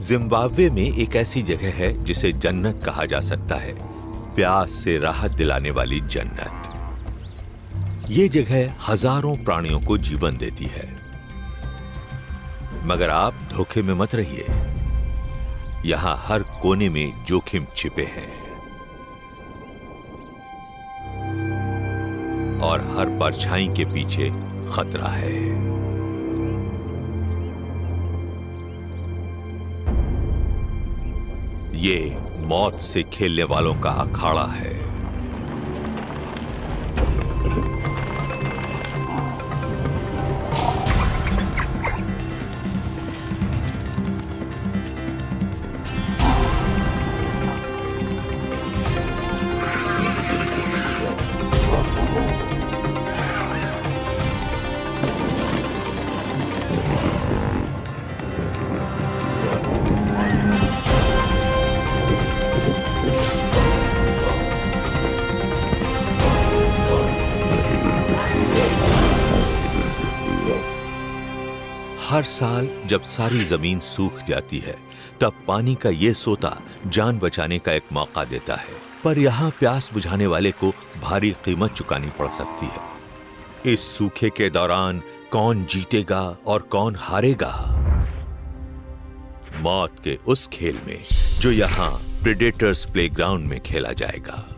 Zimbabwe में एक ऐसी जगह है जिसे जन्नत कहा जा सकता है, प्यास से राहत दिलाने वाली जन्नत। ये जगह हजारों प्राणियों को जीवन देती है, मगर आप धोखे में मत रहिए। यहां हर कोने में जोखिम छिपे हैं और हर परछाई के पीछे खतरा है। ये मौत से खेलने वालों का अखाड़ा है। हर साल जब सारी जमीन सूख जाती है, तब पानी का ये सोता जान बचाने का एक मौका देता है। पर यहाँ प्यास बुझाने वाले को भारी कीमत चुकानी पड़ सकती है। इस सूखे के दौरान कौन जीतेगा और कौन हारेगा? मौत के उस खेल में जो यहाँ प्रेडेटर्स प्लेग्राउंड में खेला जाएगा।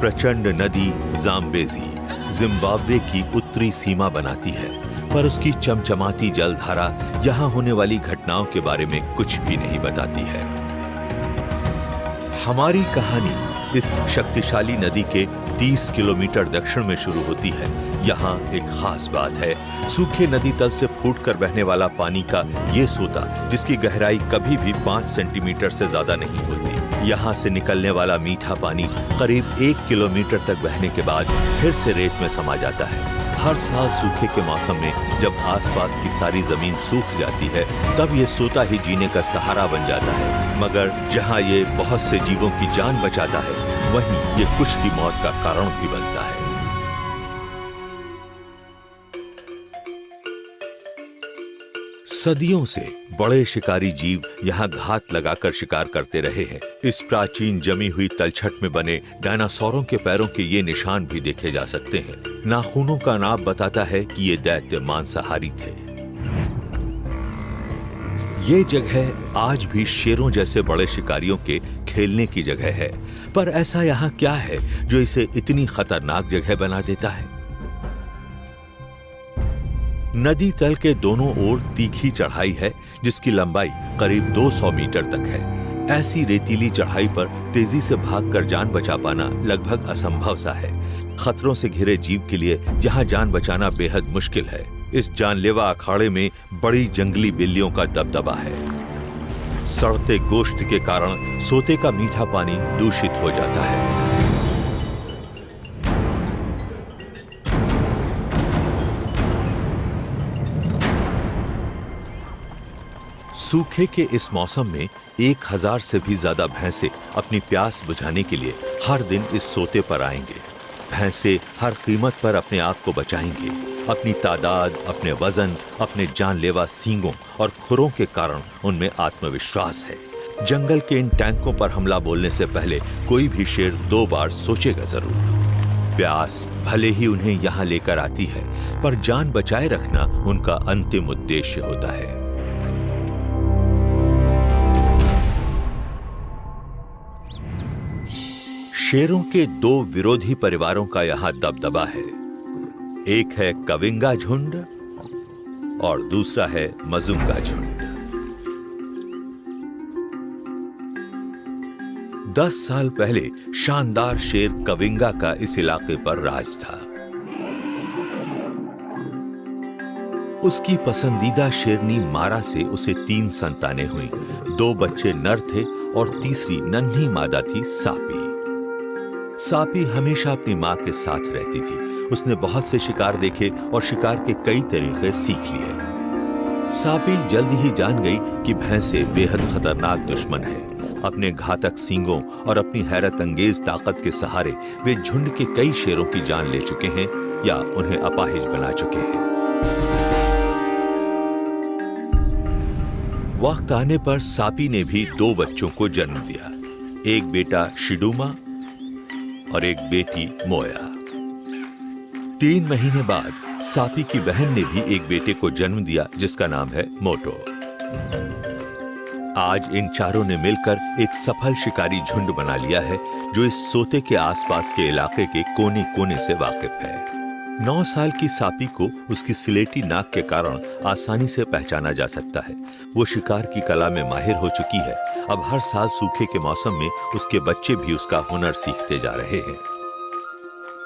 प्रचंड नदी जाम्बेजी जिम्बाब्वे की उत्तरी सीमा बनाती है, पर उसकी चमचमाती जलधारा यहां होने वाली घटनाओं के बारे में कुछ भी नहीं बताती है। हमारी कहानी इस शक्तिशाली नदी के 30 किलोमीटर दक्षिण में शुरू होती है। यहाँ एक खास बात है, सूखे नदी तल से फूटकर बहने वाला पानी का ये सोता, जिसकी गहराई कभी भी 5 सेंटीमीटर से ज्यादा नहीं होती। यहाँ से निकलने वाला मीठा पानी करीब 1 किलोमीटर तक बहने के बाद फिर से रेत में समा जाता है। हर साल सूखे के मौसम में जब आसपास की सारी जमीन सूख जाती है, तब ये सोता ही जीने का सहारा बन जाता है। मगर जहाँ ये बहुत से जीवों की जान बचाता है, वहीं ये कुछ की मौत का कारण भी बनता है। सदियों से बड़े शिकारी जीव यहाँ घात लगाकर शिकार करते रहे हैं। इस प्राचीन जमी हुई तलछट में बने डायनासोरों के पैरों के ये निशान भी देखे जा सकते हैं। नाखूनों का नाप बताता है कि ये दैत्य मांसाहारी थे। ये जगह आज भी शेरों जैसे बड़े शिकारियों के खेलने की जगह है। पर ऐसा यहाँ क्या है जो इसे इतनी खतरनाक जगह बना देता है? नदी तल के दोनों ओर तीखी चढ़ाई है, जिसकी लंबाई करीब 200 मीटर तक है। ऐसी रेतीली चढ़ाई पर तेजी से भागकर जान बचा पाना लगभग असंभव सा है। खतरों से घिरे जीव के लिए यहाँ जान बचाना बेहद मुश्किल है। इस जानलेवा अखाड़े में बड़ी जंगली बिल्लियों का दबदबा है। सड़ते गोश्त के कारण सोते का मीठा पानी दूषित हो जाता है। सूखे के इस मौसम में 1000 से भी ज्यादा भैंसे अपनी प्यास बुझाने के लिए हर दिन इस सोते पर आएंगे। भैंसे हर कीमत पर अपने आप को बचाएंगे। अपनी तादाद, अपने वजन, अपने जानलेवा सींगों और खुरों के कारण उनमें आत्मविश्वास है। जंगल के इन टैंकों पर हमला बोलने से पहले कोई भी शेर 2 बार सोचेगा जरूर। प्यास भले ही उन्हें यहाँ लेकर आती है, पर जान बचाए रखना उनका अंतिम उद्देश्य होता है। शेरों के 2 विरोधी परिवारों का यहाँ दबदबा है। एक है कविंगा झुंड और दूसरा है मजुंगा झुंड। 10 साल पहले शानदार शेर कविंगा का इस इलाके पर राज था। उसकी पसंदीदा शेरनी मारा से उसे 3 संतानें हुई। 2 बच्चे नर थे और तीसरी नन्ही मादा थी सापी। सापी हमेशा अपनी मां के साथ रहती थी। उसने बहुत से शिकार देखे और शिकार के कई तरीके सीख लिए। सापी जल्दी ही जान गई कि भैंसे बेहद खतरनाक दुश्मन है। अपने घातक सींगों और अपनी हैरत अंगेज ताकत के सहारे वे झुंड के कई शेरों की जान ले चुके हैं या उन्हें अपाहिज बना चुके हैं। वक्त आने पर सापी ने भी 2 बच्चों को जन्म दिया, एक बेटा शिडूमा और एक बेटी मोया। 3 महीने बाद सापी की बहन ने भी एक बेटे को जन्म दिया जिसका नाम है मोटो। आज इन चारों ने मिलकर एक सफल शिकारी झुंड बना लिया है जो इस सोते के आसपास के इलाके के कोने कोने से वाकिफ है। 9 साल की सापी को उसकी सिलेटी नाक के कारण आसानी से पहचाना जा सकता है। वो शिकार की कला में माहिर हो चुकी है। अब हर साल सूखे के मौसम में उसके बच्चे भी उसका हुनर सीखते जा रहे हैं।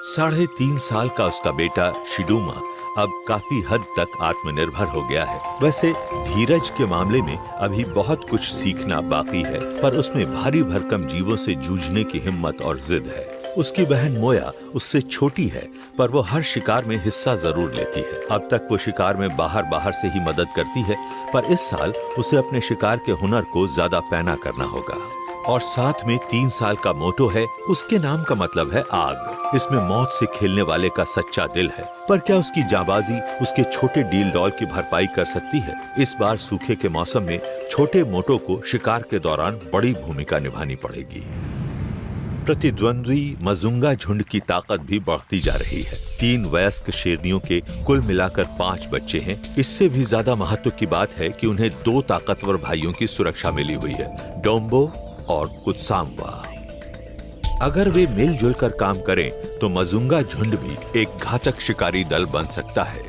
3.5 साल का उसका बेटा शिडूमा अब काफी हद तक आत्मनिर्भर हो गया है। वैसे धीरज के मामले में अभी बहुत कुछ सीखना बाकी है, पर उसमें भारी भरकम जीवों से जूझने की हिम्मत और जिद है। उसकी बहन मोया उससे छोटी है, पर वो हर शिकार में हिस्सा जरूर लेती है। अब तक वो शिकार में बाहर से ही मदद करती है, पर इस साल उसे अपने शिकार के हुनर को ज्यादा पैना करना होगा। और साथ में 3 साल का मोटो है। उसके नाम का मतलब है आग। इसमें मौत से खेलने वाले का सच्चा दिल है। पर क्या उसकी जाबाजी उसके छोटे डील डॉल की भरपाई कर सकती है? इस बार सूखे के मौसम में छोटे मोटो को शिकार के दौरान बड़ी भूमिका निभानी पड़ेगी। प्रतिद्वंद्वी मजुंगा झुंड की ताकत भी बढ़ती जा रही है। 3 वयस्क शेरनियों के कुल मिलाकर 5 बच्चे हैं। इससे भी ज्यादा महत्व की बात है कि उन्हें 2 ताकतवर भाइयों की सुरक्षा मिली हुई है, डोम्बो और कुत्सांगवा। अगर वे मिलजुल कर काम करें तो मजुंगा झुंड भी एक घातक शिकारी दल बन सकता है।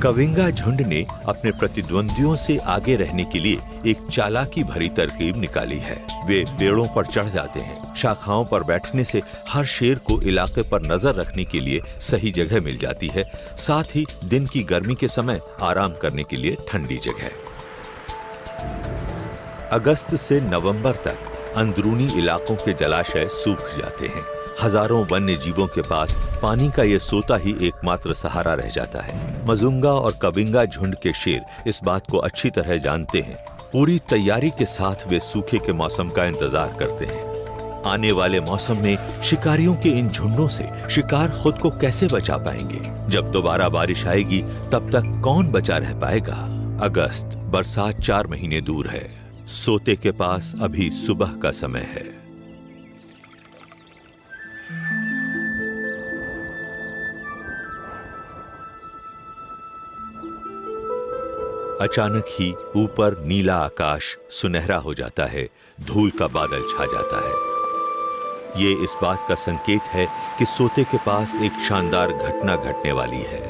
कविंगा झुंड ने अपने प्रतिद्वंदियों से आगे रहने के लिए एक चालाकी भरी तरकीब निकाली है। वे पेड़ों पर चढ़ जाते हैं। शाखाओं पर बैठने से हर शेर को इलाके पर नजर रखने के लिए सही जगह मिल जाती है। साथ ही दिन की गर्मी के समय आराम करने के लिए ठंडी जगह। अगस्त से नवंबर तक अंदरूनी इलाकों के जलाशय सूख जाते हैं। हजारों वन्य जीवों के पास पानी का ये सोता ही एकमात्र सहारा रह जाता है। मजुंगा और कविंगा झुंड के शेर इस बात को अच्छी तरह जानते हैं। पूरी तैयारी के साथ वे सूखे के मौसम का इंतजार करते हैं। आने वाले मौसम में शिकारियों के इन झुंडों से शिकार खुद को कैसे बचा पाएंगे? जब दोबारा बारिश आएगी तब तक कौन बचा रह पाएगा? अगस्त, बरसात 4 महीने दूर है। सोते के पास अभी सुबह का समय है। अचानक ही ऊपर नीला आकाश सुनहरा हो जाता है। धूल का बादल छा जाता है। ये इस बात का संकेत है कि सोते के पास एक शानदार घटना घटने वाली है।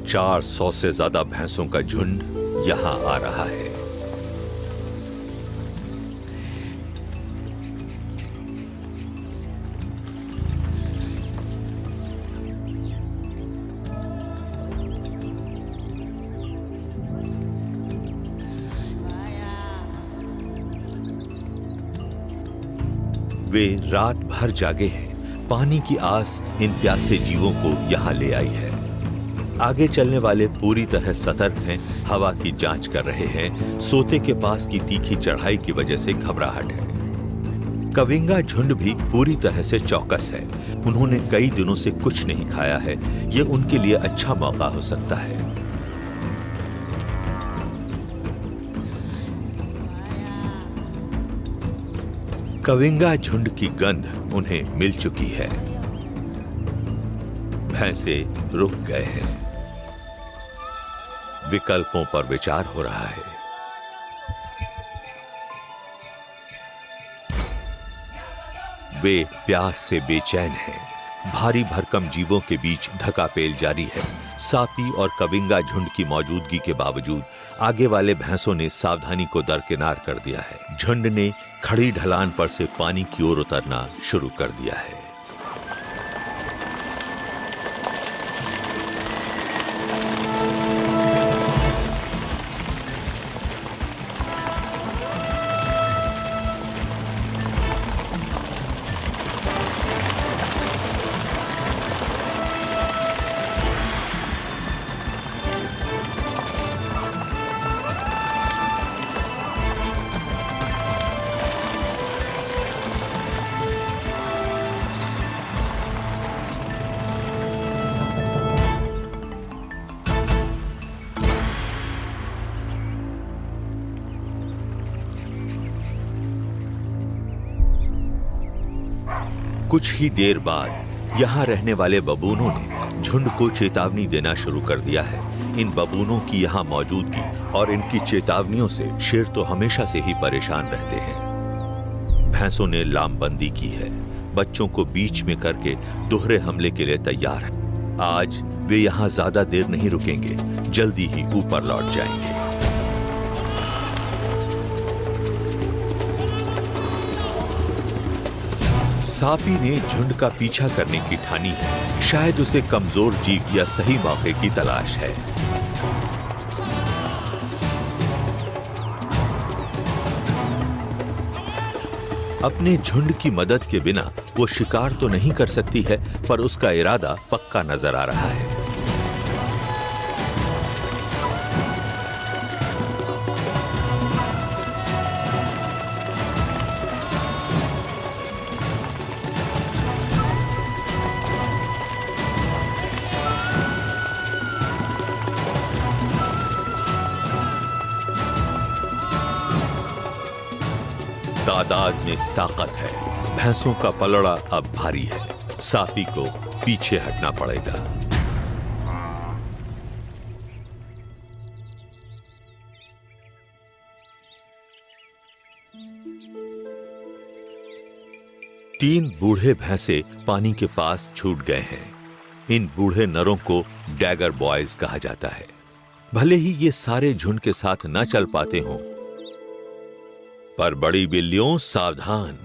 400 से ज्यादा भैंसों का झुंड यहां आ रहा है। वे रात भर जागे हैं। पानी की आस इन प्यासे जीवों को यहाँ ले आई है। आगे चलने वाले पूरी तरह सतर्क हैं, हवा की जांच कर रहे हैं। सोते के पास की तीखी चढ़ाई की वजह से घबराहट है। कविंगा झुंड भी पूरी तरह से चौकस है। उन्होंने कई दिनों से कुछ नहीं खाया है। ये उनके लिए अच्छा मौका हो सकता है। कविंगा झुंड की गंध उन्हें मिल चुकी है। भैंसे रुक गए हैं। विकल्पों पर विचार हो रहा है। वे प्यास से बेचैन हैं। भारी भरकम जीवों के बीच धक्कापेल जारी है। सापी और कविंगा झुंड की मौजूदगी के बावजूद आगे वाले भैंसों ने सावधानी को दरकिनार कर दिया है। झुंड ने खड़ी ढलान पर से पानी की ओर उतरना शुरू कर दिया है। कुछ ही देर बाद यहाँ रहने वाले बबूनों ने झुंड को चेतावनी देना शुरू कर दिया है। इन बबूनों की यहाँ मौजूदगी और इनकी चेतावनियों से शेर तो हमेशा से ही परेशान रहते हैं। भैंसों ने लामबंदी की है, बच्चों को बीच में करके दोहरे हमले के लिए तैयार है। आज वे यहाँ ज्यादा देर नहीं रुकेंगे, जल्दी ही ऊपर लौट जाएंगे। सापी ने झुंड का पीछा करने की ठानी है। शायद उसे कमजोर जीव या सही मौके की तलाश है। अपने झुंड की मदद के बिना वो शिकार तो नहीं कर सकती है, पर उसका इरादा पक्का नजर आ रहा है। तादाद में ताकत है। भैंसों का पलड़ा अब भारी है। सापी को पीछे हटना पड़ेगा। तीन बूढ़े भैंसे पानी के पास छूट गए हैं। इन बूढ़े नरों को डैगर बॉयज कहा जाता है। भले ही ये सारे झुंड के साथ न चल पाते हों, पर बड़ी बिल्लियों सावधान।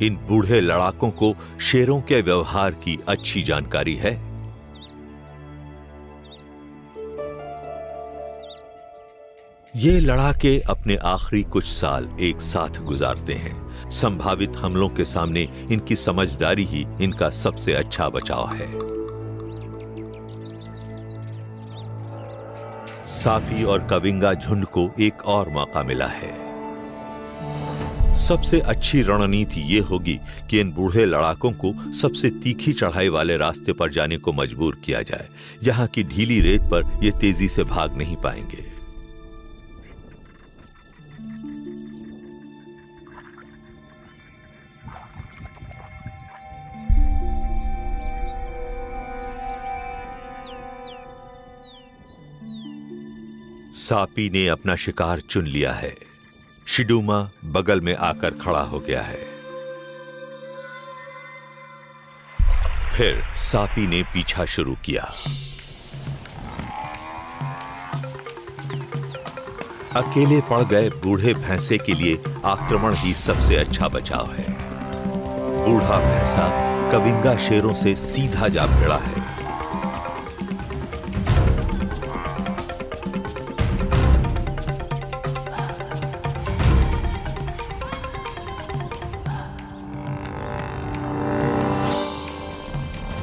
इन बूढ़े लड़ाकों को शेरों के व्यवहार की अच्छी जानकारी है। ये लड़ाके अपने आखिरी कुछ साल एक साथ गुजारते हैं। संभावित हमलों के सामने इनकी समझदारी ही इनका सबसे अच्छा बचाव है। सापी और कविंगा झुंड को एक और मौका मिला है। सबसे अच्छी रणनीति ये होगी कि इन बूढ़े लड़ाकों को सबसे तीखी चढ़ाई वाले रास्ते पर जाने को मजबूर किया जाए। यहां की ढीली रेत पर ये तेजी से भाग नहीं पाएंगे। सापी ने अपना शिकार चुन लिया है। शिडूमा बगल में आकर खड़ा हो गया है। फिर सापी ने पीछा शुरू किया। अकेले पड़ गए बूढ़े भैंसे के लिए आक्रमण ही सबसे अच्छा बचाव है। बूढ़ा भैंसा कविंगा शेरों से सीधा जा भिड़ा है।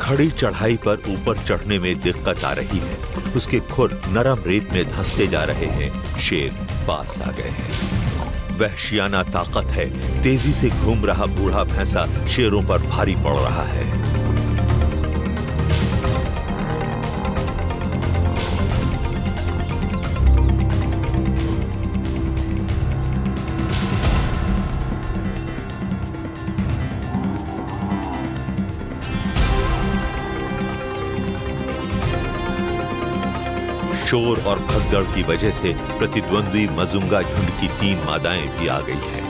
खड़ी चढ़ाई पर ऊपर चढ़ने में दिक्कत आ रही है। उसके खुर नरम रेत में धंसते जा रहे हैं। शेर पास आ गए हैं। वहशियाना ताकत है। तेजी से घूम रहा बूढ़ा भैंसा शेरों पर भारी पड़ रहा है। शोर और भगदड़ की वजह से प्रतिद्वंद्वी मजुंगा झुंड की 3 मादाएं भी आ गई हैं।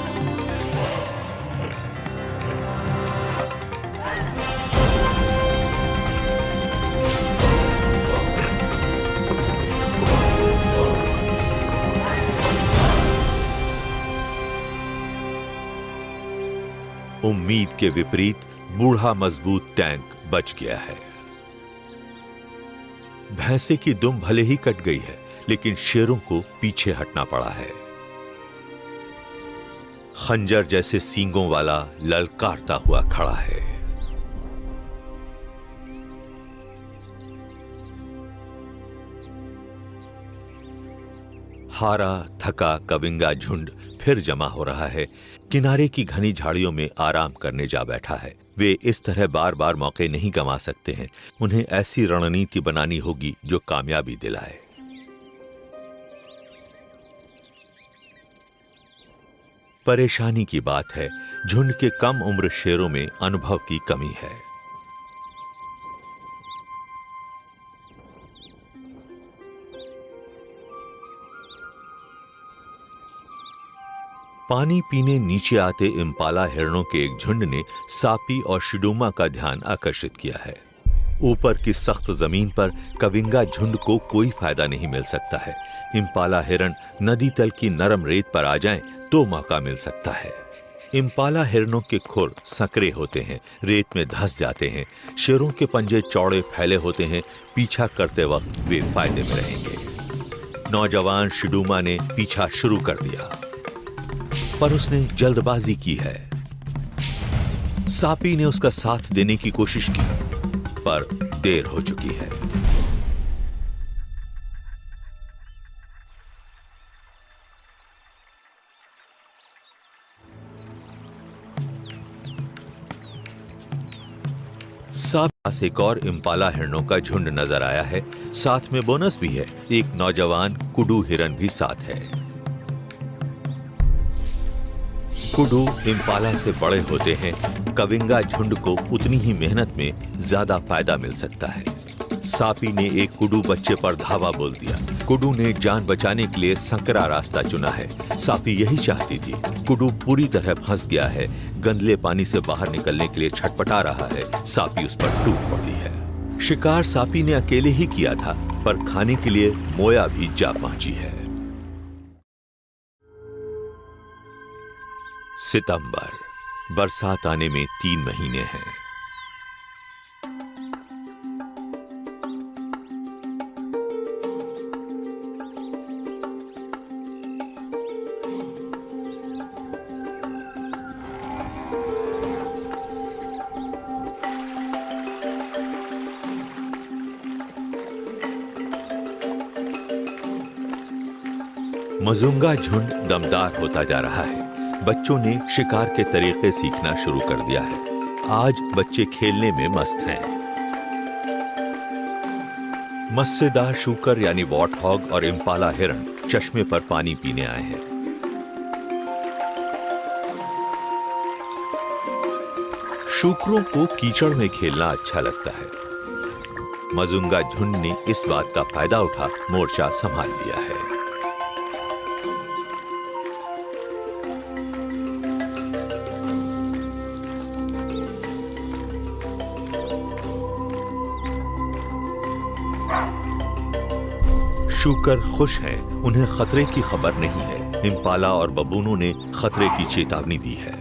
उम्मीद के विपरीत बूढ़ा मजबूत टैंक बच गया है। भैंसे की दुम भले ही कट गई है, लेकिन शेरों को पीछे हटना पड़ा है। खंजर जैसे सींगों वाला ललकारता हुआ खड़ा है। हारा थका कविंगा झुंड फिर जमा हो रहा है। किनारे की घनी झाड़ियों में आराम करने जा बैठा है। वे इस तरह बार बार मौके नहीं गंवा सकते हैं। उन्हें ऐसी रणनीति बनानी होगी जो कामयाबी दिलाए। परेशानी की बात है, झुंड के कम उम्र शेरों में अनुभव की कमी है। पानी पीने नीचे आते इम्पाला हिरणों के एक झुंड ने सापी और शिडूमा का ध्यान आकर्षित किया है। ऊपर की सख्त जमीन पर कविंगा झुंड को कोई फायदा नहीं मिल सकता है। इम्पाला हिरण नदी तल की नरम रेत पर आ जाएं तो मौका मिल सकता है। इम्पाला हिरणों के खुर संकरे होते हैं, रेत में धंस जाते हैं। शेरों के पंजे चौड़े फैले होते हैं, पीछा करते वक्त वे फायदे में रहेंगे। नौजवान शिडूमा ने पीछा शुरू कर दिया, पर उसने जल्दबाजी की है। सापी ने उसका साथ देने की कोशिश की, पर देर हो चुकी है। सापी पास एक और इम्पाला हिरणों का झुंड नजर आया है। साथ में बोनस भी है, एक नौजवान कुडू हिरन भी साथ है। कुडू इम्पाला से बड़े होते हैं। कविंगा झुंड को उतनी ही मेहनत में ज्यादा फायदा मिल सकता है। सापी ने एक कुडू बच्चे पर धावा बोल दिया। कुडू ने जान बचाने के लिए संकरा रास्ता चुना है। सापी यही चाहती थी। कुडू पूरी तरह फंस गया है, गंदले पानी से बाहर निकलने के लिए छटपटा रहा है। सापी उस पर टूट पड़ी है। शिकार सापी ने अकेले ही किया था, पर खाने के लिए मोया भी जा पहुंची है। सितंबर, बरसात आने में 3 महीने हैं। मजुंगा झुंड दमदार होता जा रहा है। बच्चों ने शिकार के तरीके सीखना शुरू कर दिया है। आज बच्चे खेलने में मस्त हैं। मस्सेदार शूकर यानी वॉट हॉग और इम्पाला हिरण चश्मे पर पानी पीने आए हैं। शूकरों को कीचड़ में खेलना अच्छा लगता है। मजुंगा झुंड ने इस बात का फायदा उठा मोर्चा संभाल लिया है। शूकर खुश हैं, उन्हें खतरे की खबर नहीं है। इम्पाला और बबूनों ने खतरे की चेतावनी दी है।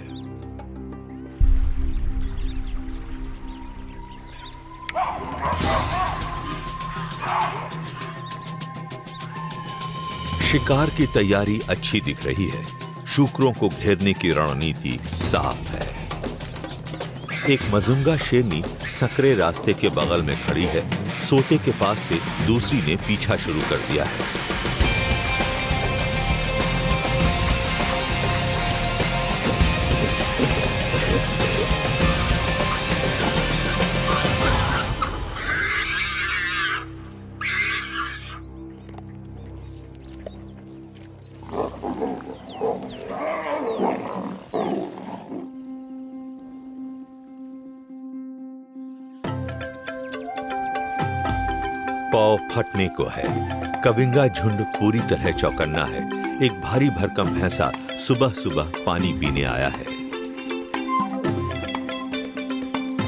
शिकार की तैयारी अच्छी दिख रही है। शूकरों को घेरने की रणनीति साफ है। एक मजुंगा शेरनी संकरे रास्ते के बगल में खड़ी है। सोते के पास से दूसरी ने पीछा शुरू कर दिया है। पौ फटने को है। कविंगा झुंड पूरी तरह चौकन्ना है। एक भारी भरकम भैंसा सुबह सुबह पानी पीने आया है।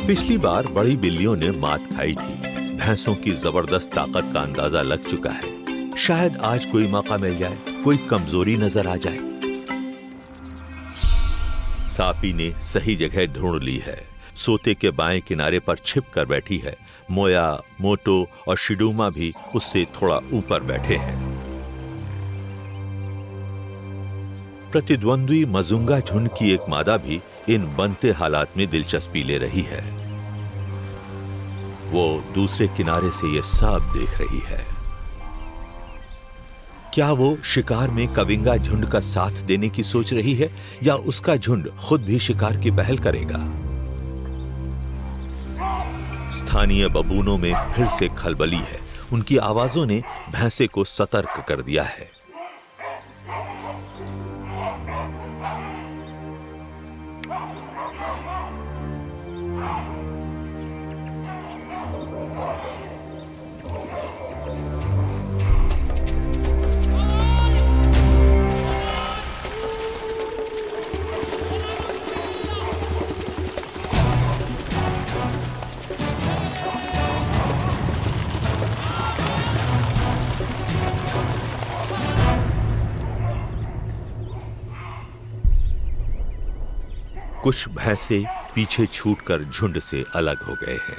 पिछली बार बड़ी बिल्लियों ने मात खाई थी। भैंसों की जबरदस्त ताकत का अंदाजा लग चुका है। शायद आज कोई मौका मिल जाए, कोई कमजोरी नजर आ जाए। सापी ने सही जगह ढूंढ ली है। सोते के बाएं किनारे पर छिप कर बैठी है। मोया, मोटो और शिडूमा भी उससे थोड़ा ऊपर बैठे हैं। प्रतिद्वंद्वी मजुंगा झुंड की एक मादा भी इन बनते हालात में दिलचस्पी ले रही है। वो दूसरे किनारे से ये सब देख रही है। क्या वो शिकार में कविंगा झुंड का साथ देने की सोच रही है, या उसका झुंड खुद भी शिकार की पहल करेगा? स्थानीय बबूनों में फिर से खलबली है। उनकी आवाजों ने भैंसे को सतर्क कर दिया है। कुछ भैंसे पीछे छूटकर झुंड से अलग हो गए हैं।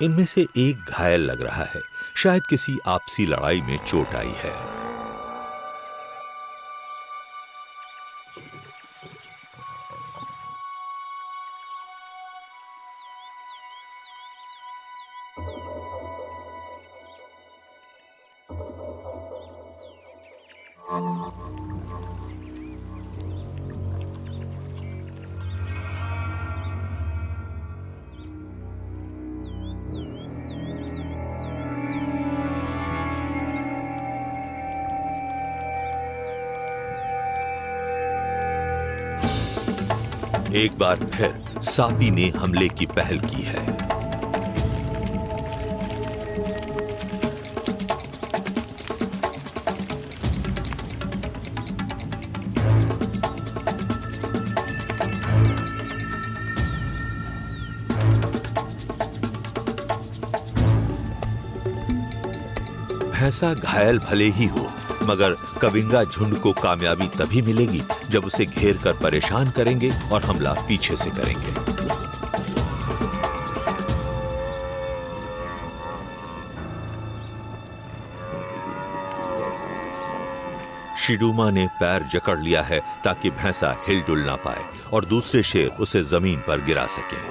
इनमें से एक घायल लग रहा है, शायद किसी आपसी लड़ाई में चोट आई है। एक बार फिर सापी ने हमले की पहल की है। भैंसा घायल भले ही हो, मगर कविंगा झुंड को कामयाबी तभी मिलेगी जब उसे घेर कर परेशान करेंगे और हमला पीछे से करेंगे। शिडूमा ने पैर जकड़ लिया है ताकि भैंसा हिलडुल ना पाए और दूसरे शेर उसे जमीन पर गिरा सके।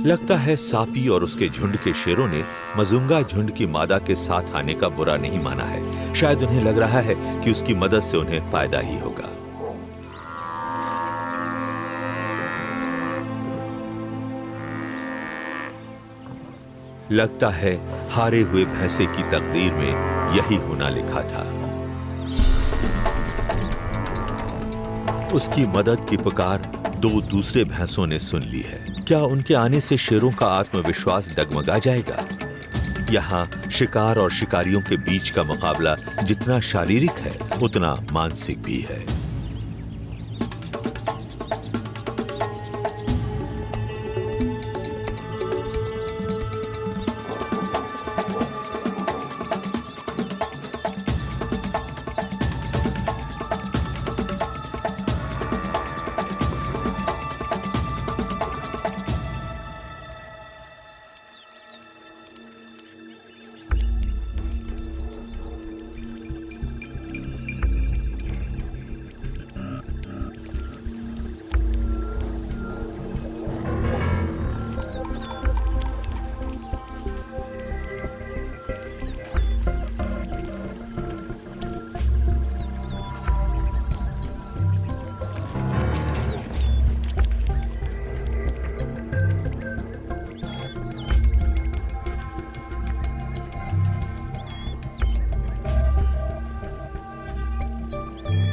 लगता है सापी और उसके झुंड के शेरों ने मजुंगा झुंड की मादा के साथ आने का बुरा नहीं माना है। शायद उन्हें लग रहा है कि उसकी मदद से उन्हें फायदा ही होगा। लगता है हारे हुए भैंसे की तकदीर में यही होना लिखा था। उसकी मदद की पुकार दो दूसरे भैंसों ने सुन ली है। क्या उनके आने से शेरों का आत्मविश्वास डगमगा जाएगा? यहाँ शिकार और शिकारियों के बीच का मुकाबला जितना शारीरिक है उतना मानसिक भी है।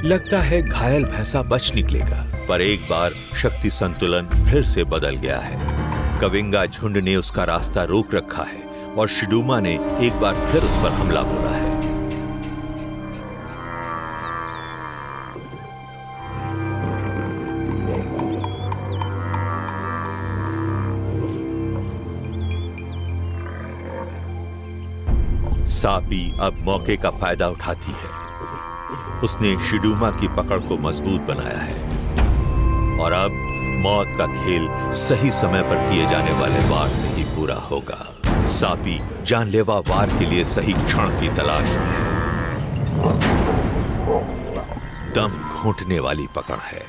लगता है घायल भैंसा बच निकलेगा, पर एक बार शक्ति संतुलन फिर से बदल गया है। कविंगा झुंड ने उसका रास्ता रोक रखा है और शिडूमा ने एक बार फिर उस पर हमला बोला है। सापी अब मौके का फायदा उठाती है। उसने शिडूमा की पकड़ को मजबूत बनाया है और अब मौत का खेल सही समय पर किए जाने वाले वार से ही पूरा होगा। सापी जानलेवा वार के लिए सही क्षण की तलाश में है। दम घोंटने वाली पकड़ है।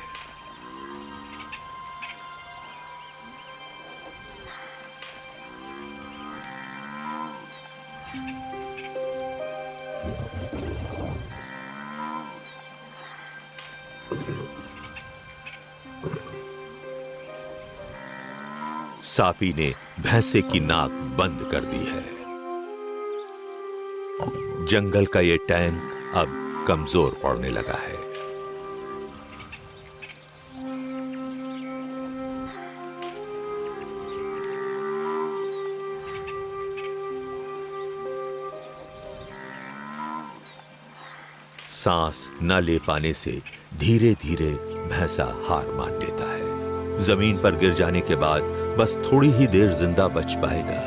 सापी ने भैंसे की नाक बंद कर दी है। जंगल का ये टैंक अब कमजोर पड़ने लगा है। सांस न ले पाने से धीरे धीरे भैंसा हार मान लेता है। जमीन पर गिर जाने के बाद बस थोड़ी ही देर जिंदा बच पाएगा।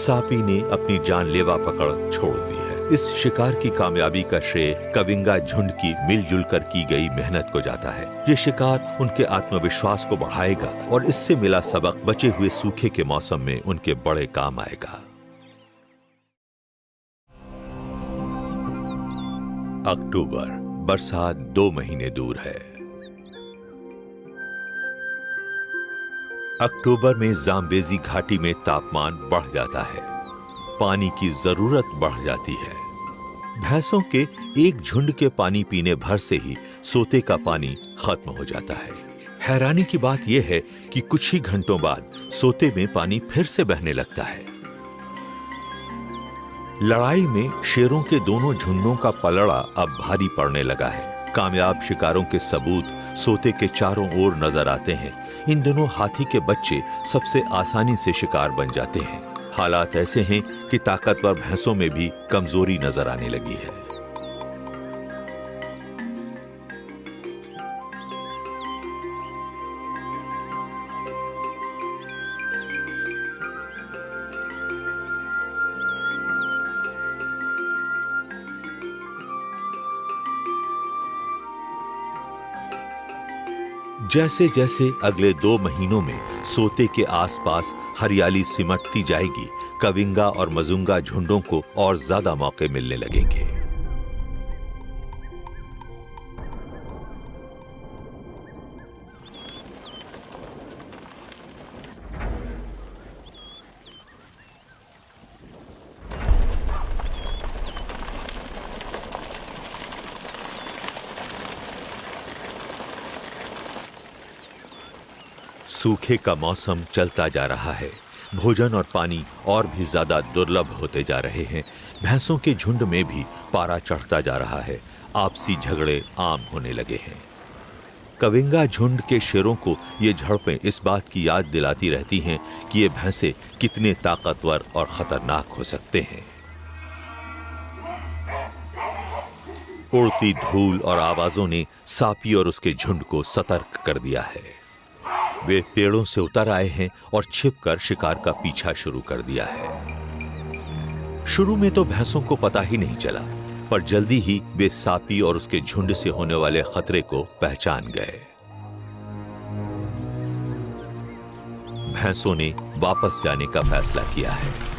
सापी ने अपनी जानलेवा पकड़ छोड़ दी है। इस शिकार की कामयाबी का श्रेय कविंगा झुंड की मिलजुल कर की गई मेहनत को जाता है। ये शिकार उनके आत्मविश्वास को बढ़ाएगा और इससे मिला सबक बचे हुए सूखे के मौसम में उनके बड़े काम आएगा। अक्टूबर, बरसात 2 महीने दूर है। अक्टूबर में जाम्बेजी घाटी में तापमान बढ़ जाता है, पानी की जरूरत बढ़ जाती है। भैंसों के एक झुंड के पानी पीने भर से ही सोते का पानी खत्म हो जाता है। हैरानी की बात यह है कि कुछ ही घंटों बाद सोते में पानी फिर से बहने लगता है। लड़ाई में शेरों के दोनों झुंडों का पलड़ा अब भारी पड़ने लगा है। कामयाब शिकारों के सबूत सोते के चारों ओर नजर आते हैं। इन दिनों हाथी के बच्चे सबसे आसानी से शिकार बन जाते हैं। हालात ऐसे हैं कि ताकतवर भैंसों में भी कमजोरी नजर आने लगी है। जैसे जैसे अगले 2 महीनों में सोते के आसपास हरियाली सिमटती जाएगी, कविंगा और मजुंगा झुंडों को और ज्यादा मौके मिलने लगेंगे। सूखे का मौसम चलता जा रहा है। भोजन और पानी और भी ज्यादा दुर्लभ होते जा रहे हैं। भैंसों के झुंड में भी पारा चढ़ता जा रहा है। आपसी झगड़े आम होने लगे हैं। कविंगा झुंड के शेरों को ये झड़पें इस बात की याद दिलाती रहती हैं कि ये भैंसे कितने ताकतवर और खतरनाक हो सकते हैं। उड़ती धूल और आवाजों ने सापी और उसके झुंड को सतर्क कर दिया है। वे पेड़ों से उतर आए हैं और छिपकर शिकार का पीछा शुरू कर दिया है। शुरू में तो भैंसों को पता ही नहीं चला, पर जल्दी ही वे सापी और उसके झुंड से होने वाले खतरे को पहचान गए। भैंसों ने वापस जाने का फैसला किया है।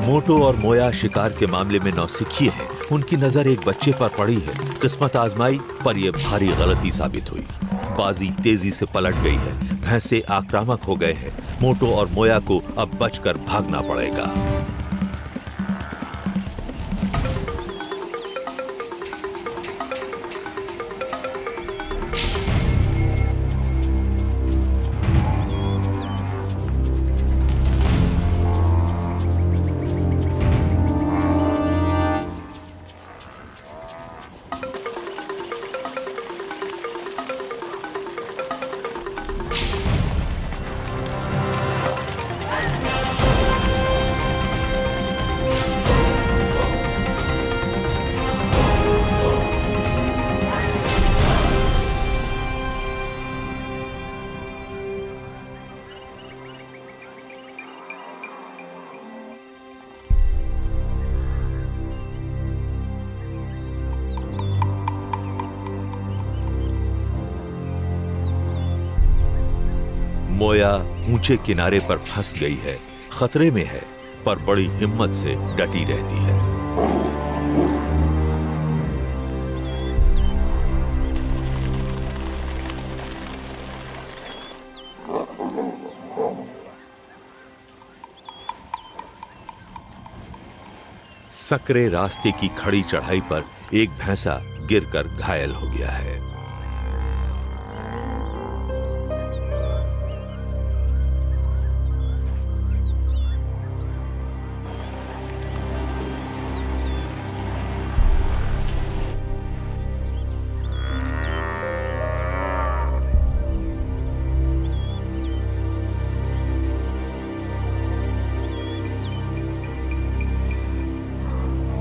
मोटो और मोया शिकार के मामले में नौसिखिए हैं। उनकी नजर एक बच्चे पर पड़ी है। किस्मत आजमाई, पर यह भारी गलती साबित हुई। बाजी तेजी से पलट गई है। भैंसे आक्रामक हो गए हैं। मोटो और मोया को अब बचकर भागना पड़ेगा। मोया ऊंचे किनारे पर फंस गई है, खतरे में है, पर बड़ी हिम्मत से डटी रहती है। सकरे रास्ते की खड़ी चढ़ाई पर एक भैंसा गिरकर घायल हो गया है।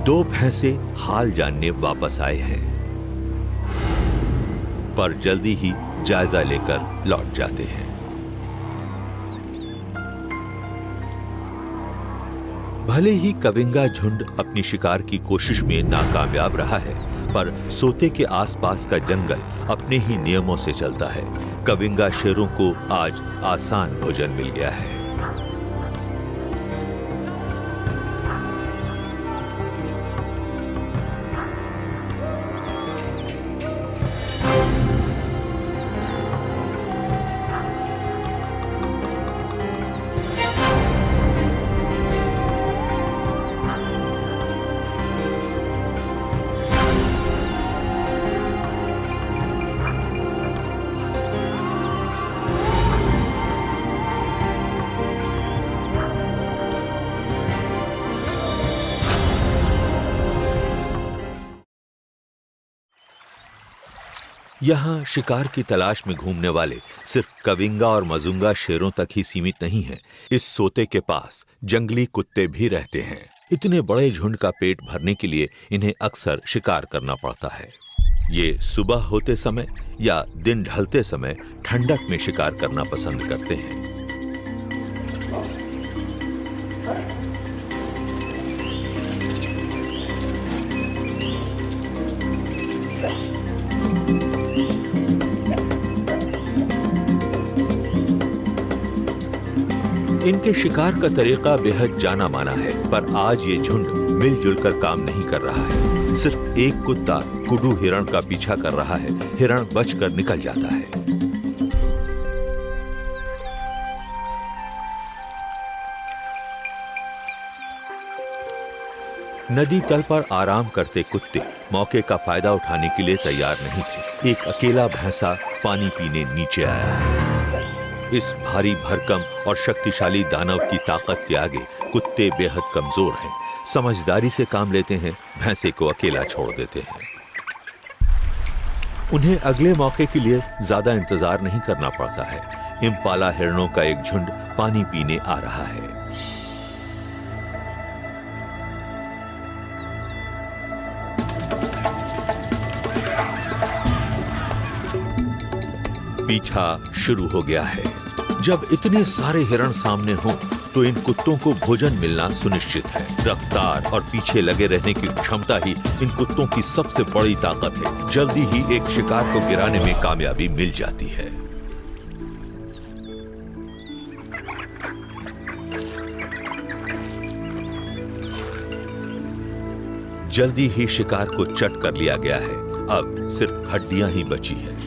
2 भैंसे हाल जानने वापस आए हैं, पर जल्दी ही जायजा लेकर लौट जाते हैं। भले ही कविंगा झुंड अपनी शिकार की कोशिश में नाकामयाब रहा है, पर सोते के आसपास का जंगल अपने ही नियमों से चलता है। कविंगा शेरों को आज आसान भोजन मिल गया है। यहाँ शिकार की तलाश में घूमने वाले सिर्फ कविंगा और मजुंगा शेरों तक ही सीमित नहीं हैं। इस सोते के पास जंगली कुत्ते भी रहते हैं। इतने बड़े झुंड का पेट भरने के लिए इन्हें अक्सर शिकार करना पड़ता है। ये सुबह होते समय या दिन ढलते समय ठंडक में शिकार करना पसंद करते हैं। इनके शिकार का तरीका बेहद जाना माना है, पर आज ये झुंड मिलजुल कर काम नहीं कर रहा है। सिर्फ एक कुत्ता कुडू हिरण का पीछा कर रहा है। हिरण बचकर निकल जाता है। नदी तल पर आराम करते कुत्ते मौके का फायदा उठाने के लिए तैयार नहीं थे। एक अकेला भैंसा पानी पीने नीचे आया है। इस भारी भरकम और शक्तिशाली दानव की ताकत के आगे कुत्ते बेहद कमजोर हैं। समझदारी से काम लेते हैं, भैंसे को अकेला छोड़ देते हैं। उन्हें अगले मौके के लिए ज्यादा इंतजार नहीं करना पड़ता है। इम्पाला हिरणों का एक झुंड पानी पीने आ रहा है। पीछा शुरू हो गया है। जब इतने सारे हिरण सामने हों, तो इन कुत्तों को भोजन मिलना सुनिश्चित है। रफ्तार और पीछे लगे रहने की क्षमता ही इन कुत्तों की सबसे बड़ी ताकत है। जल्दी ही एक शिकार को गिराने में कामयाबी मिल जाती है। जल्दी ही शिकार को चट कर लिया गया है। अब सिर्फ हड्डियां ही बची हैं।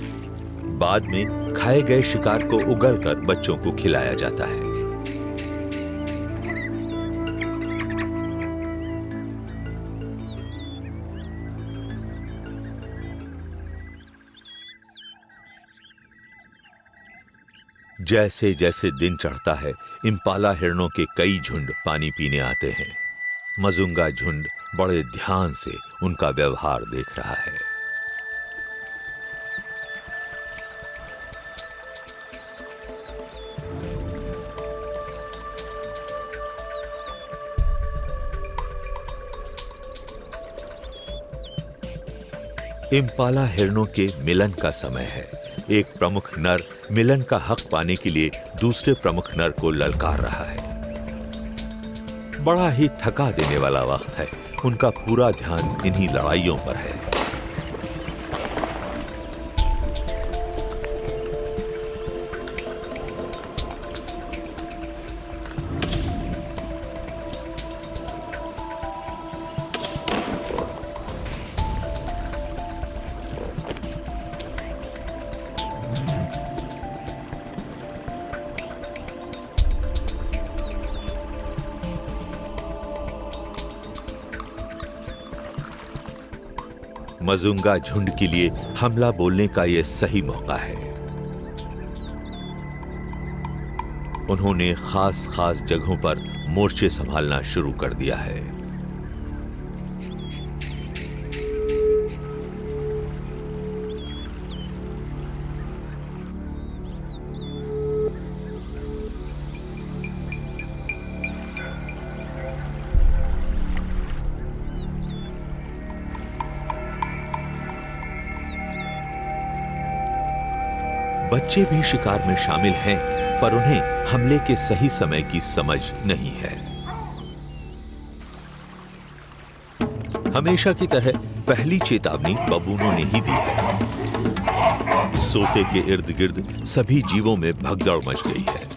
बाद में खाए गए शिकार को उगलकर बच्चों को खिलाया जाता है। जैसे जैसे दिन चढ़ता है, इम्पाला हिरणों के कई झुंड पानी पीने आते हैं। मजुंगा झुंड बड़े ध्यान से उनका व्यवहार देख रहा है। इम्पाला हिरणों के मिलन का समय है। एक प्रमुख नर मिलन का हक पाने के लिए दूसरे प्रमुख नर को ललकार रहा है। बड़ा ही थका देने वाला वक्त है। उनका पूरा ध्यान इन्हीं लड़ाइयों पर है। मजुंगा झुंड के लिए हमला बोलने का यह सही मौका है। उन्होंने खास खास जगहों पर मोर्चे संभालना शुरू कर दिया है। बच्चे भी शिकार में शामिल हैं, पर उन्हें हमले के सही समय की समझ नहीं है। हमेशा की तरह पहली चेतावनी बबूनों ने ही दी है। सोते के इर्द गिर्द सभी जीवों में भगदड़ मच गई है।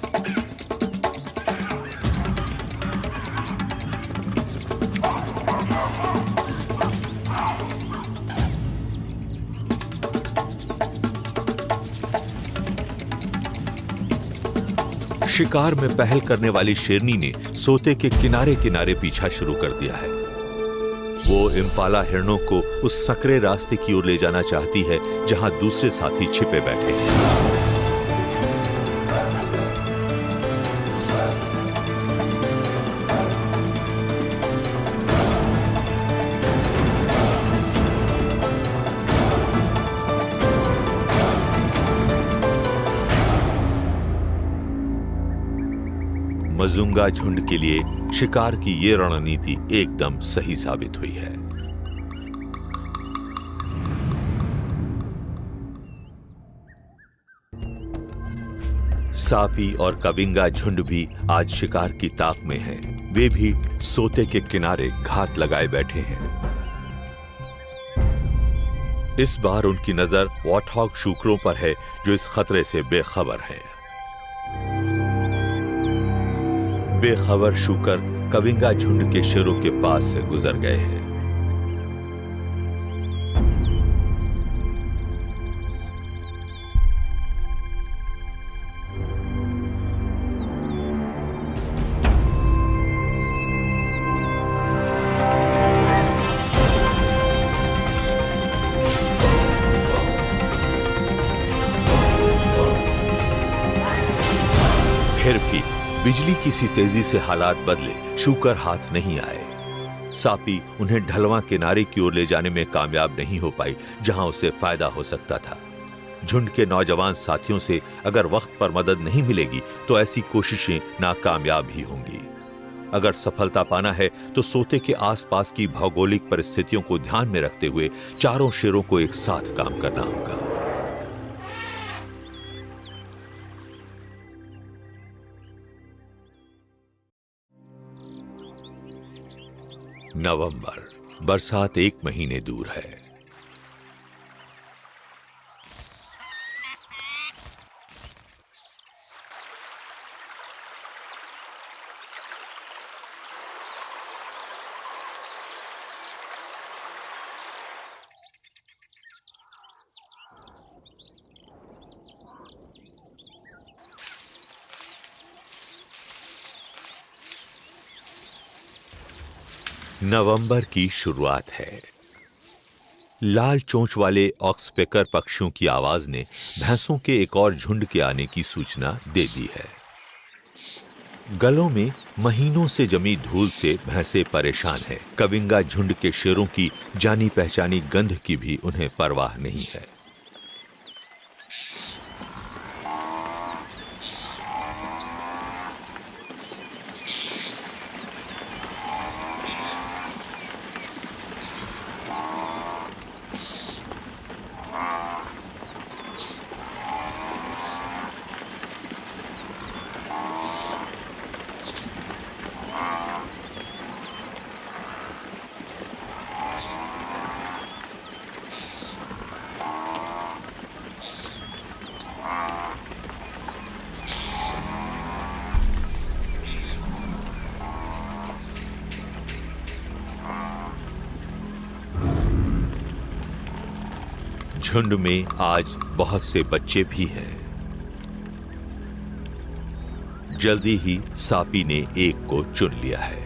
शिकार में पहल करने वाली शेरनी ने सोते के किनारे किनारे पीछा शुरू कर दिया है। वो इम्पाला हिरणों को उस सकरे रास्ते की ओर ले जाना चाहती है जहां दूसरे साथी छिपे बैठे हैं। मजुंगा झुंड के लिए शिकार की ये रणनीति एकदम सही साबित हुई है। सापी और कविंगा झुंड भी आज शिकार की ताक में हैं। वे भी सोते के किनारे घात लगाए बैठे हैं। इस बार उनकी नजर वॉटहॉग शूकरों पर है जो इस खतरे से बेखबर है। बेखबर शूकर कविंगा झुंड के शेरों के पास से गुजर गए हैं। फिर भी बिजली की सी तेजी से हालात बदले, शूकर हाथ नहीं आए। सापी उन्हें ढलवां किनारे की ओर ले जाने में कामयाब नहीं हो पाई जहां उसे फायदा हो सकता था। झुंड के नौजवान साथियों से अगर वक्त पर मदद नहीं मिलेगी तो ऐसी कोशिशें नाकामयाब ही होंगी। अगर सफलता पाना है तो सोते के आसपास की भौगोलिक परिस्थितियों को ध्यान में रखते हुए चारों शेरों को एक साथ काम करना होगा। नवंबर, बरसात 1 महीने दूर है। नवंबर की शुरुआत है। लाल चोंच वाले ऑक्सपेकर पक्षियों की आवाज ने भैंसों के एक और झुंड के आने की सूचना दे दी है। गलों में महीनों से जमी धूल से भैंसें परेशान हैं। कविंगा झुंड के शेरों की जानी पहचानी गंध की भी उन्हें परवाह नहीं है। झुंड में आज बहुत से बच्चे भी हैं। जल्दी ही सापी ने एक को चुन लिया है।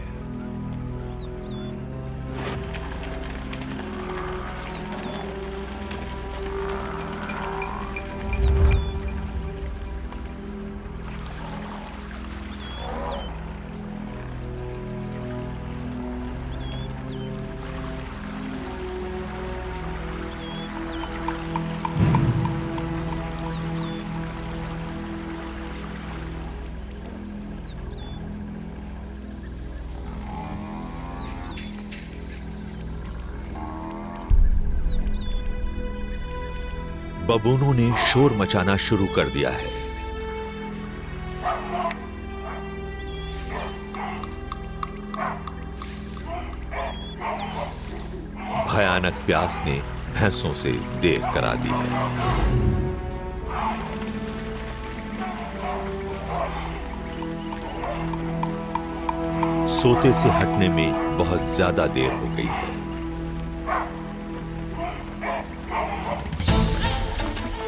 बबूनों ने शोर मचाना शुरू कर दिया है। भयानक प्यास ने भैंसों से देर करा दी है। सोते से हटने में बहुत ज्यादा देर हो गई है।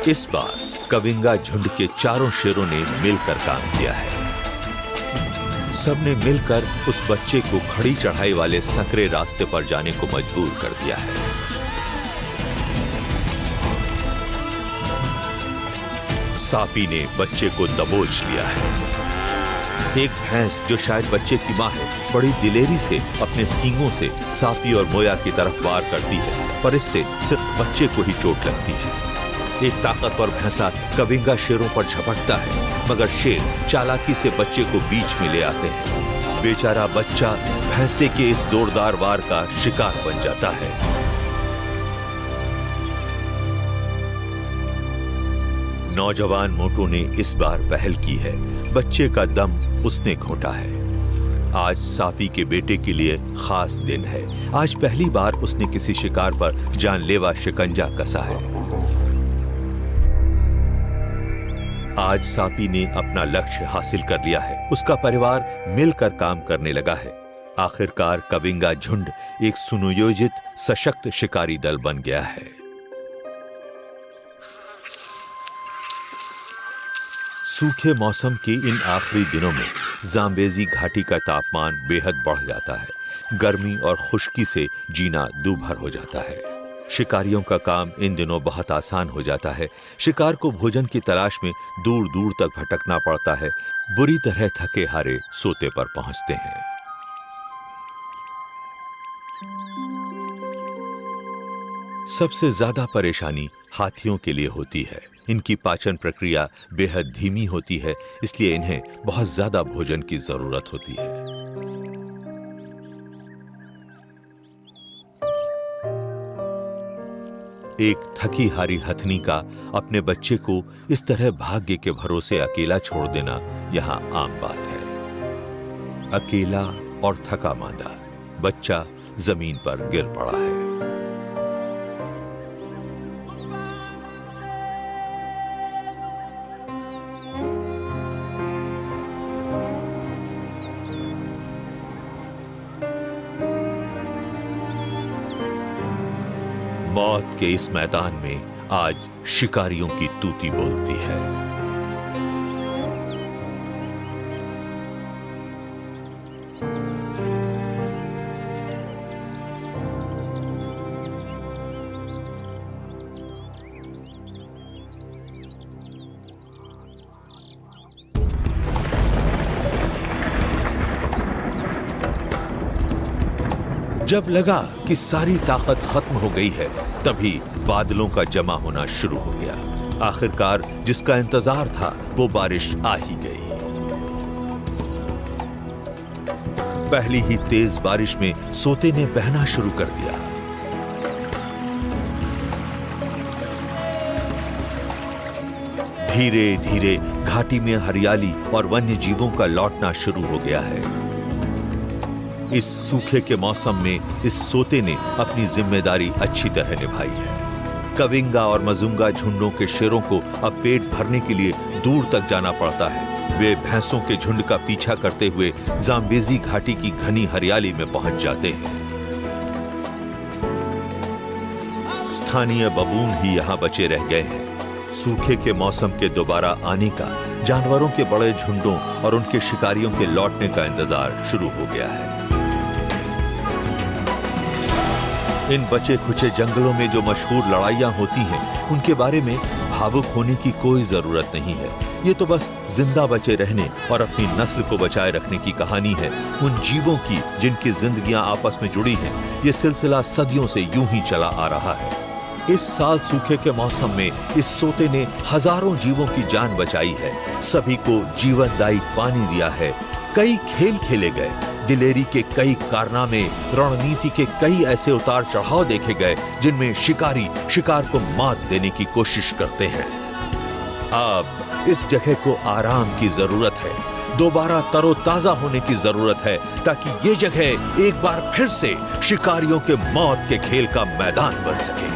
इस बार कविंगा झुंड के चारों शेरों ने मिलकर काम किया है। सबने मिलकर उस बच्चे को खड़ी चढ़ाई वाले संकरे रास्ते पर जाने को मजबूर कर दिया है। सापी ने बच्चे को दबोच लिया है। एक भैंस जो शायद बच्चे की मां है, बड़ी दिलेरी से अपने सींगों से सापी और मोया की तरफ वार करती है, पर इससे सिर्फ बच्चे को ही चोट लगती है। एक ताकतवर भैंसा कविंगा शेरों पर झपटता है, मगर शेर चालाकी से बच्चे को बीच में ले आते हैं। बेचारा बच्चा भैंसे के इस जोरदार वार का शिकार बन जाता है। नौजवान मोटू ने इस बार पहल की है। बच्चे का दम उसने घोंटा है। आज सापी के बेटे के लिए खास दिन है। आज पहली बार उसने किसी शिकार पर जानलेवा शिकंजा कसा है। आज सापी ने अपना लक्ष्य हासिल कर लिया है। उसका परिवार मिलकर काम करने लगा है। आखिरकार कविंगा झुंड एक सुनियोजित, सशक्त शिकारी दल बन गया है। सूखे मौसम के इन आखिरी दिनों में जाम्बेजी घाटी का तापमान बेहद बढ़ जाता है। गर्मी और खुश्की से जीना दूभर हो जाता है। शिकारियों का काम इन दिनों बहुत आसान हो जाता है। शिकार को भोजन की तलाश में दूर दूर तक भटकना पड़ता है। बुरी तरह थके हारे सोते पर पहुंचते हैं। सबसे ज्यादा परेशानी हाथियों के लिए होती है। इनकी पाचन प्रक्रिया बेहद धीमी होती है, इसलिए इन्हें बहुत ज्यादा भोजन की जरूरत होती है। एक थकी हारी हथनी का अपने बच्चे को इस तरह भाग्य के भरोसे अकेला छोड़ देना यहां आम बात है। अकेला और थका मांदा बच्चा जमीन पर गिर पड़ा है। मौत के इस मैदान में आज शिकारियों की तूती बोलती है। जब लगा कि सारी ताकत खत्म हो गई है, तभी बादलों का जमा होना शुरू हो गया। आखिरकार जिसका इंतजार था वो बारिश आ ही गई। पहली ही तेज बारिश में सोते ने बहना शुरू कर दिया। धीरे धीरे घाटी में हरियाली और वन्य जीवों का लौटना शुरू हो गया है। इस सूखे के मौसम में इस सोते ने अपनी जिम्मेदारी अच्छी तरह निभाई है। कविंगा और मजुंगा झुंडों के शेरों को अब पेट भरने के लिए दूर तक जाना पड़ता है। वे भैंसों के झुंड का पीछा करते हुए जाम्बेजी घाटी की घनी हरियाली में पहुंच जाते हैं। स्थानीय बबून ही यहां बचे रह गए हैं। सूखे के मौसम के दोबारा आने का, जानवरों के बड़े झुंडों और उनके शिकारियों के लौटने का इंतजार शुरू हो गया है। इन बचे खुचे जंगलों में जो मशहूर लड़ाइयां होती हैं, उनके बारे में भावुक होने की कोई जरूरत नहीं है। ये तो बस जिंदा बचे रहने और अपनी नस्ल को बचाए रखने की कहानी है, उन जीवों की जिनकी जिंदगियां आपस में जुड़ी हैं। ये सिलसिला सदियों से यूं ही चला आ रहा है। इस साल सूखे के मौसम में इस सोते ने हजारों जीवों की जान बचाई है। सभी को जीवनदायी पानी दिया है। कई खेल खेले गए। दिलेरी के कई कारनामे, रणनीति के कई ऐसे उतार चढ़ाव देखे गए जिनमें शिकारी शिकार को मात देने की कोशिश करते हैं। अब इस जगह को आराम की जरूरत है, दोबारा तरोताजा होने की जरूरत है, ताकि ये जगह एक बार फिर से शिकारियों के मौत के खेल का मैदान बन सके।